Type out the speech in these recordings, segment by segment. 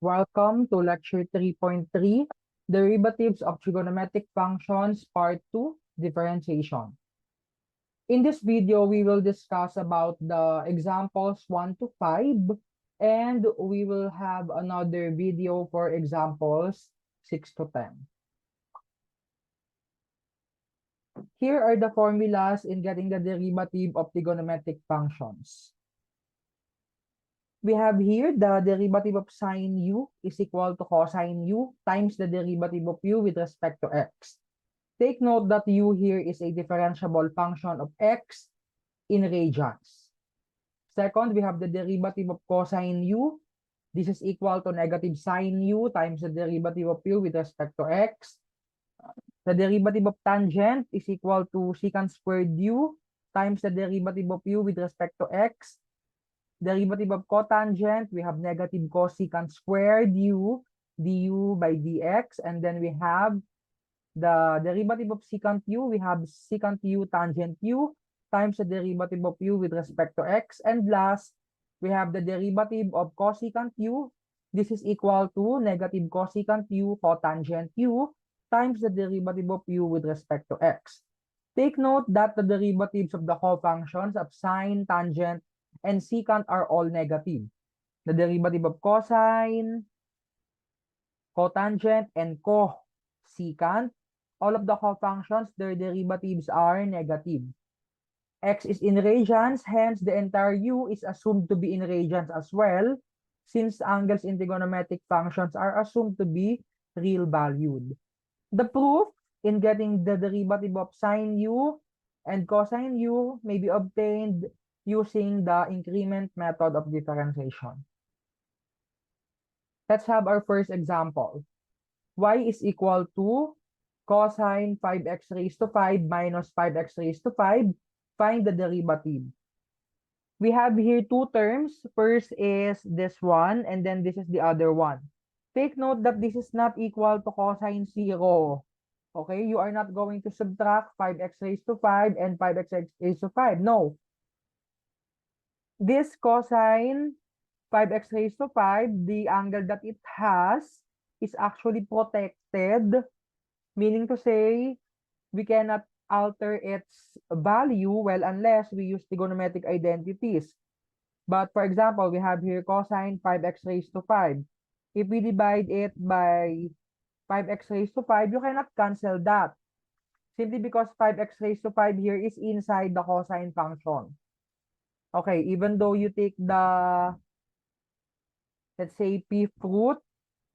Welcome to Lecture 3.3, Derivatives of Trigonometric Functions, Part 2, Differentiation. In this video, we will discuss about the examples 1 to 5, and we will have another video for examples 6 to 10. Here are the formulas in getting the derivative of trigonometric functions. We have here the derivative of sine u is equal to cosine u times the derivative of u with respect to x. Take note that u here is a differentiable function of x in radians. Second, we have the derivative of cosine u. This is equal to negative sine u times the derivative of u with respect to x. The derivative of tangent is equal to secant squared u times the derivative of u with respect to x. Derivative of cotangent, we have negative cosecant squared u du by dx. And then we have the derivative of secant u, we have secant u tangent u times the derivative of u with respect to x. And last, we have the derivative of cosecant u. This is equal to negative cosecant u cotangent u times the derivative of u with respect to x. Take note that the derivatives of the cofunctions of sine, tangent, and secant are all negative. The derivative of cosine, cotangent, and cosecant, all of the cofunctions, their derivatives are negative. X is in radians, hence the entire u is assumed to be in radians as well, since angles in trigonometric functions are assumed to be real valued. The proof in getting the derivative of sine u and cosine u may be obtained using the increment method of differentiation. Let's have our first example. Y is equal to cosine 5x raised to 5 minus 5x raised to 5. Find the derivative. We have here two terms. First is this one, and then this is the other one. Take note that this is not equal to cosine 0. Okay, you are not going to subtract 5x raised to 5 and 5x raised to 5. No. This cosine 5x raised to 5, the angle that it has is actually protected, meaning to say we cannot alter its value, well, unless we use trigonometric identities. But for example, we have here cosine 5x raised to 5. If we divide it by 5x raised to 5, you cannot cancel that. Simply because 5x raised to 5 here is inside the cosine function. Okay, even though you take the, let's say, fifth root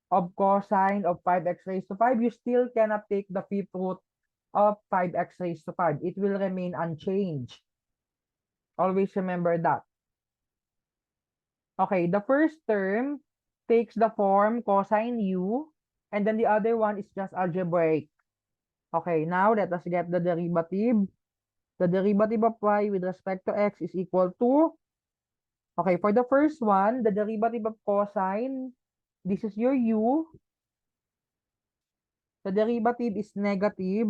of cosine of 5x raised to 5, you still cannot take the fifth root of 5x raised to 5. It will remain unchanged. Always remember that. Okay, the first term takes the form cosine u, and then the other one is just algebraic. Okay, now let us get the derivative. The derivative of y with respect to x is equal to, okay, for the first one, the derivative of cosine, this is your u. The derivative is negative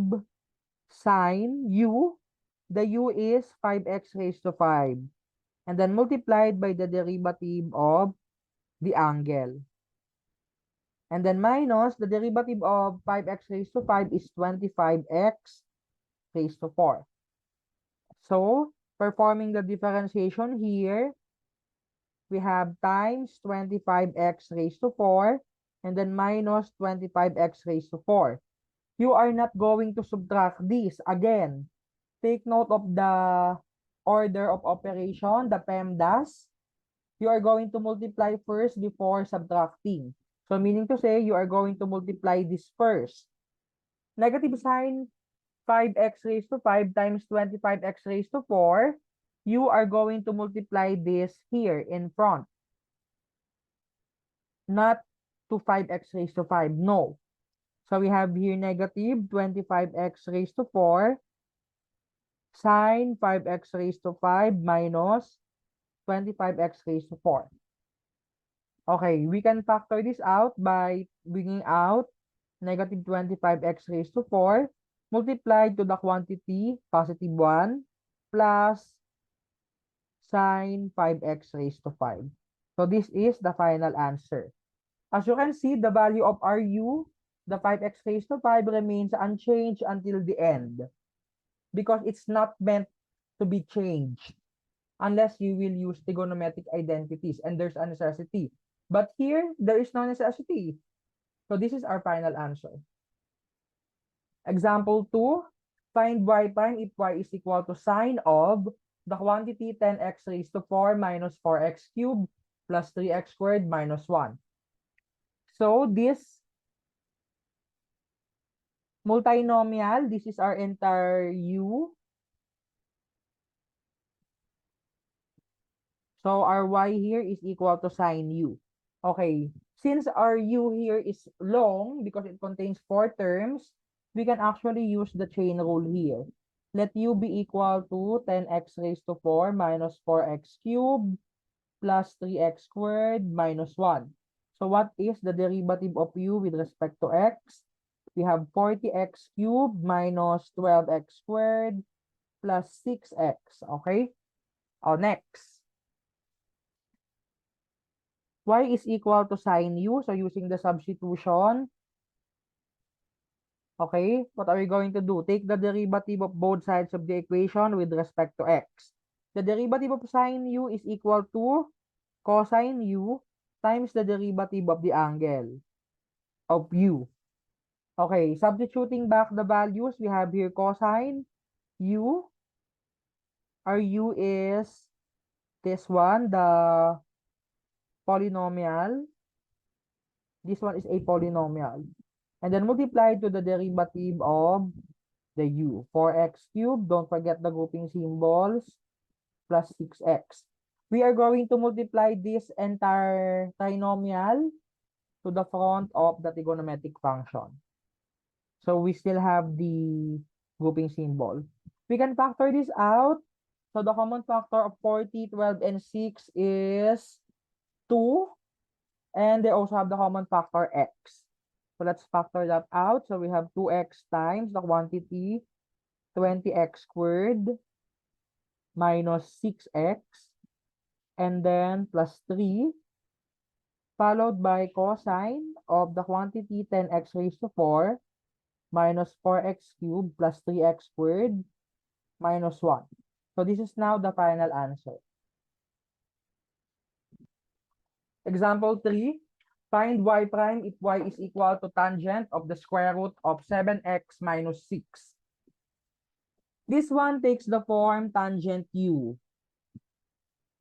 sine u. The u is 5x raised to 5. And then multiplied by the derivative of the angle. And then minus the derivative of 5x raised to 5 is 25x raised to 4. So, performing the differentiation here, we have times 25x raised to 4 and then minus 25x raised to 4. You are not going to subtract this. Again, take note of the order of operation, the PEMDAS. You are going to multiply first before subtracting. So meaning to say, you are going to multiply this first. Negative sine 5x raised to 5 times 25x raised to 4, you are going to multiply this here in front. Not to 5x raised to 5, no. So we have here negative 25x raised to 4 sine 5x raised to 5 minus 25x raised to 4. Okay, we can factor this out by bringing out negative 25x raised to 4 multiplied to the quantity positive 1 plus sine 5x raised to 5. So this is the final answer. As you can see, the value of Ru, the 5x raised to 5 remains unchanged until the end because it's not meant to be changed unless you will use trigonometric identities and there's a necessity. But here, there is no necessity. So this is our final answer. Example 2, find y prime if y is equal to sine of the quantity 10x raised to 4 minus 4x cubed plus 3x squared minus 1. So this multinomial, this is our entire u. So our y here is equal to sine u. Okay, since our u here is long because it contains 4 terms, we can actually use the chain rule here. Let u be equal to 10x raised to 4 minus 4x cubed plus 3x squared minus 1. So what is the derivative of u with respect to x? We have 40x cubed minus 12x squared plus 6x. Okay? Next. Y is equal to sine u. So using the substitution, okay, what are we going to do? Take the derivative of both sides of the equation with respect to x. The derivative of sine u is equal to cosine u times the derivative of the angle of u. Okay, substituting back the values, we have here cosine u. Our u is this one, the polynomial. This one is a polynomial. And then multiply to the derivative of the u. 4x cubed, don't forget the grouping symbols, plus 6x. We are going to multiply this entire trinomial to the front of the trigonometric function. So we still have the grouping symbol. We can factor this out. So the common factor of 40, 12, and 6 is 2. And they also have the common factor x. So let's factor that out. So we have 2x times the quantity 20x squared minus 6x and then plus 3 followed by cosine of the quantity 10x raised to 4 minus 4x cubed plus 3x squared minus 1. So this is now the final answer. Example 3, find y prime if y is equal to tangent of the square root of 7x minus 6. This one takes the form tangent u,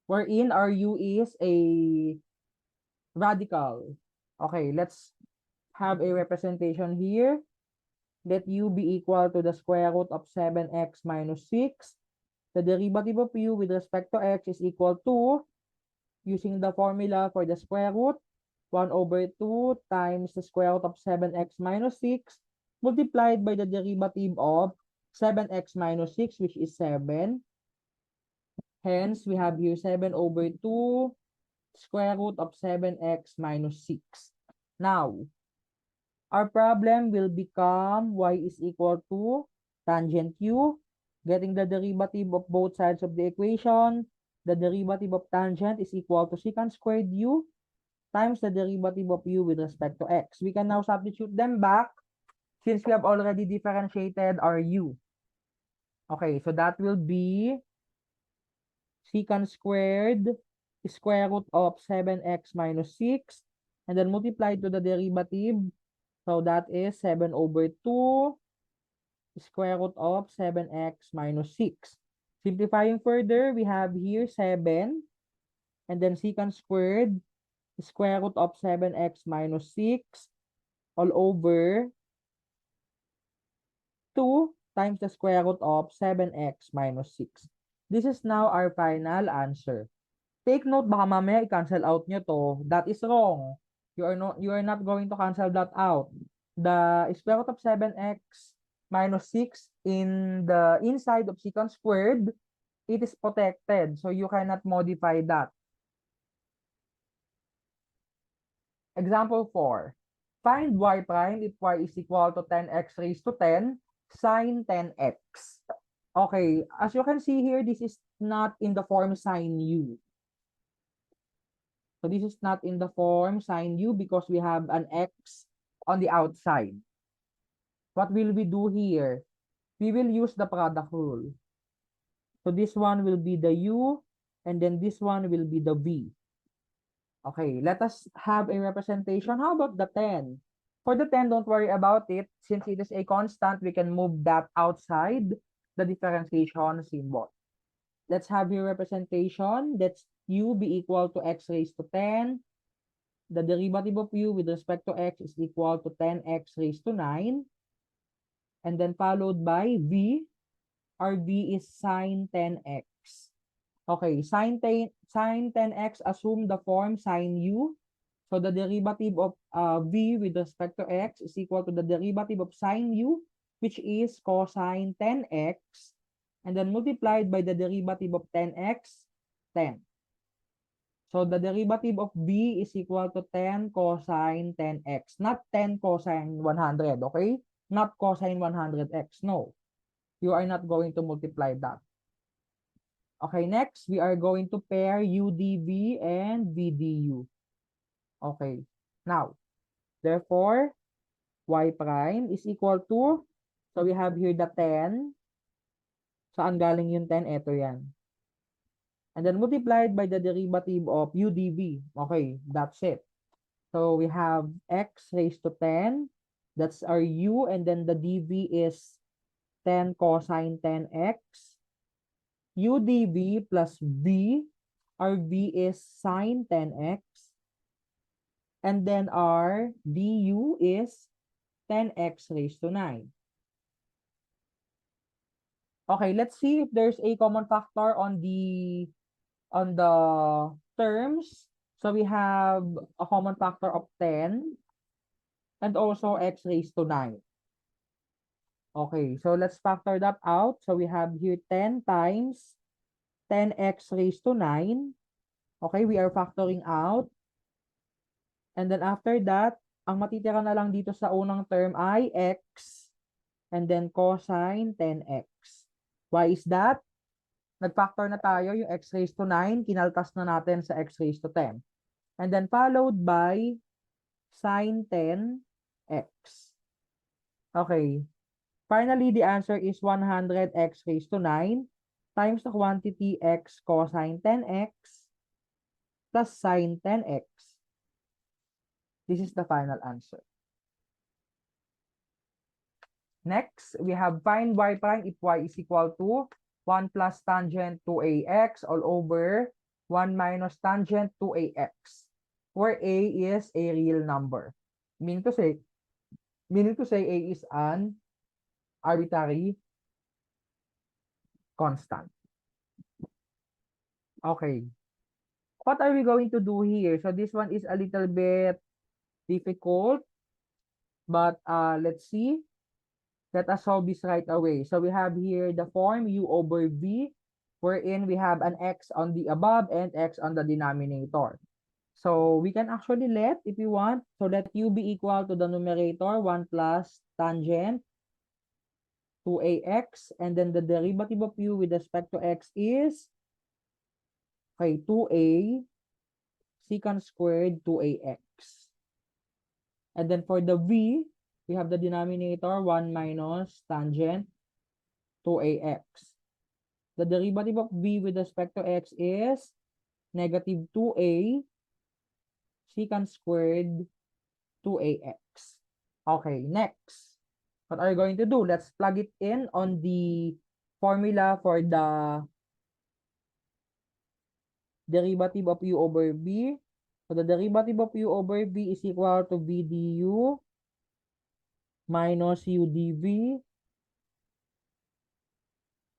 wherein our u is a radical. Okay, let's have a representation here. Let u be equal to the square root of 7x minus 6. The derivative of u with respect to x is equal to, using the formula for the square root, 1 over 2 times the square root of 7x minus 6 multiplied by the derivative of 7x minus 6, which is 7. Hence, we have here 7 over 2 square root of 7x minus 6. Now, our problem will become y is equal to tangent u, getting the derivative of both sides of the equation. The derivative of tangent is equal to secant squared u times the derivative of u with respect to x. We can now substitute them back since we have already differentiated our u. Okay, so that will be secant squared square root of 7x minus 6 and then multiplied to the derivative. So that is 7 over 2 square root of 7x minus 6. Simplifying further, we have here 7 and then secant squared square root of 7x minus 6 all over 2 times the square root of 7x minus 6. This is now our final answer. Take note, baka mamaya i-cancel out nyo to. That is wrong. You are not going to cancel that out. The square root of 7x minus 6 in the inside of secant squared, it is protected. So you cannot modify that. Example 4. Find y prime if y is equal to 10x raised to 10 sine 10x. Okay, as you can see here, this is not in the form sine u. So this is not in the form sin u because we have an x on the outside. What will we do here? We will use the product rule. So this one will be the u, and then this one will be the v. Okay, let us have a representation. How about the 10? For the 10, don't worry about it. Since it is a constant, we can move that outside the differentiation symbol. Let's have your representation. Let's u be equal to x raised to 10. The derivative of u with respect to x is equal to 10x raised to 9. And then followed by v. Our v is sine 10x. Okay, sine 10x, assume the form sine u. So the derivative of v with respect to x is equal to the derivative of sine u, which is cosine 10x, and then multiplied by the derivative of 10x, 10. So the derivative of v is equal to 10 cosine 10x, not 10 cosine 100, okay? Not cosine 100x, no. You are not going to multiply that. Okay, next, we are going to pair u dv and v du. Okay, now, therefore, y prime is equal to, so we have here the 10. Saan galing yung 10? Ito yan. And then multiplied by the derivative of u dv. Okay, that's it. So we have x raised to 10. That's our u, and then the dv is 10 cosine 10x. u dv plus v, our v is sine 10x, and then our du is 10x raised to 9. Okay, let's see if there's a common factor on the terms. So we have a common factor of 10 and also x raised to 9. Okay, so let's factor that out. So we have here 10 times 10x raised to 9. Okay, we are factoring out. And then after that, ang matitira na lang dito sa unang term ay x and then cosine 10x. Why is that? Nag-factor na tayo yung x raised to 9, kinaltas na natin sa x raised to 10. And then followed by sine 10x. Okay. Finally, the answer is 100x raised to 9 times the quantity x cosine 10x plus sine 10x. This is the final answer. Next, we have find y prime if y is equal to 1 plus tangent 2ax all over 1 minus tangent 2ax, where a is a real number. Meaning to say a is an arbitrary constant. Okay. What are we going to do here? So this one is a little bit difficult, but let's see. Let us solve this right away. So we have here the form u over v, wherein we have an x on the above and x on the denominator. So we can actually let, if you want, so let u be equal to the numerator 1 plus tangent 2ax, and then the derivative of u with respect to x is, okay, 2a secant squared 2ax. And then for the v, we have the denominator 1 minus tangent 2ax. The derivative of v with respect to x is negative 2a secant squared 2ax. Okay, next. What are you going to do? Let's plug it in on the formula for the derivative of u over v. So the derivative of u over v is equal to v du minus u dv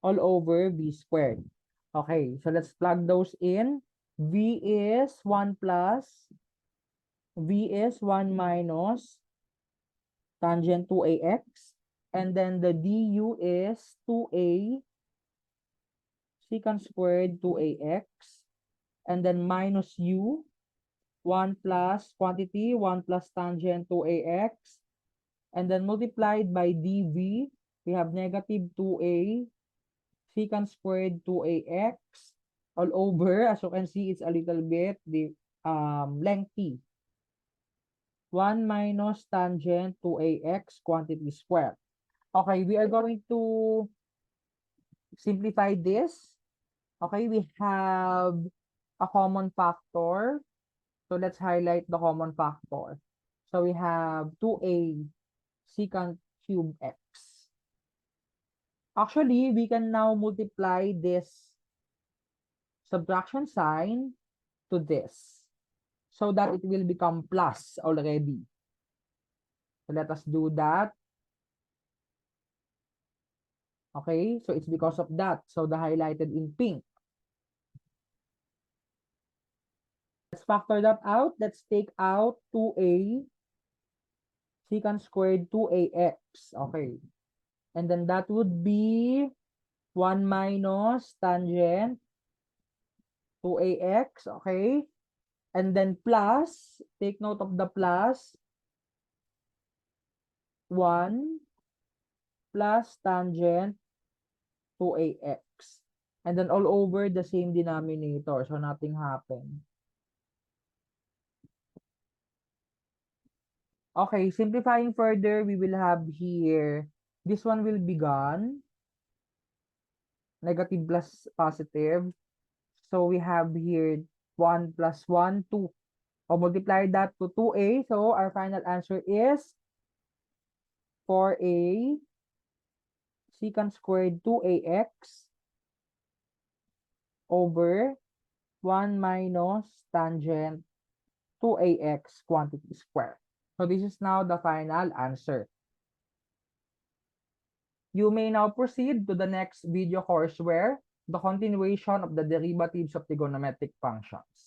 all over v squared. Okay, so let's plug those in. V is 1 plus, v is 1 minus tangent 2ax, and then the du is 2a secant squared 2ax, and then minus u, 1 plus quantity, 1 plus tangent 2ax, and then multiplied by dv, we have negative 2a secant squared 2ax all over, as you can see, it's a little bit lengthy. 1 minus tangent 2ax quantity squared. Okay, we are going to simplify this. Okay, we have a common factor. So let's highlight the common factor. So we have 2a secant cube x. Actually, we can now multiply this subtraction sign to this so that it will become plus already. So let us do that. Okay, so it's because of that. So the highlighted in pink. Let's factor that out. Let's take out 2a secant squared 2ax. Okay. And then that would be 1 minus tangent 2ax. Okay. And then plus, take note of the plus, 1 plus tangent 2ax. And then all over the same denominator. So nothing happened. Okay, simplifying further, we will have here, this one will be gone. Negative plus positive. So we have here 1 plus 1, 2. I'll multiply that to 2a. So our final answer is 4a secant squared 2ax over 1 minus tangent 2ax quantity squared. So this is now the final answer. You may now proceed to the next video courseware, the continuation of the derivatives of trigonometric functions.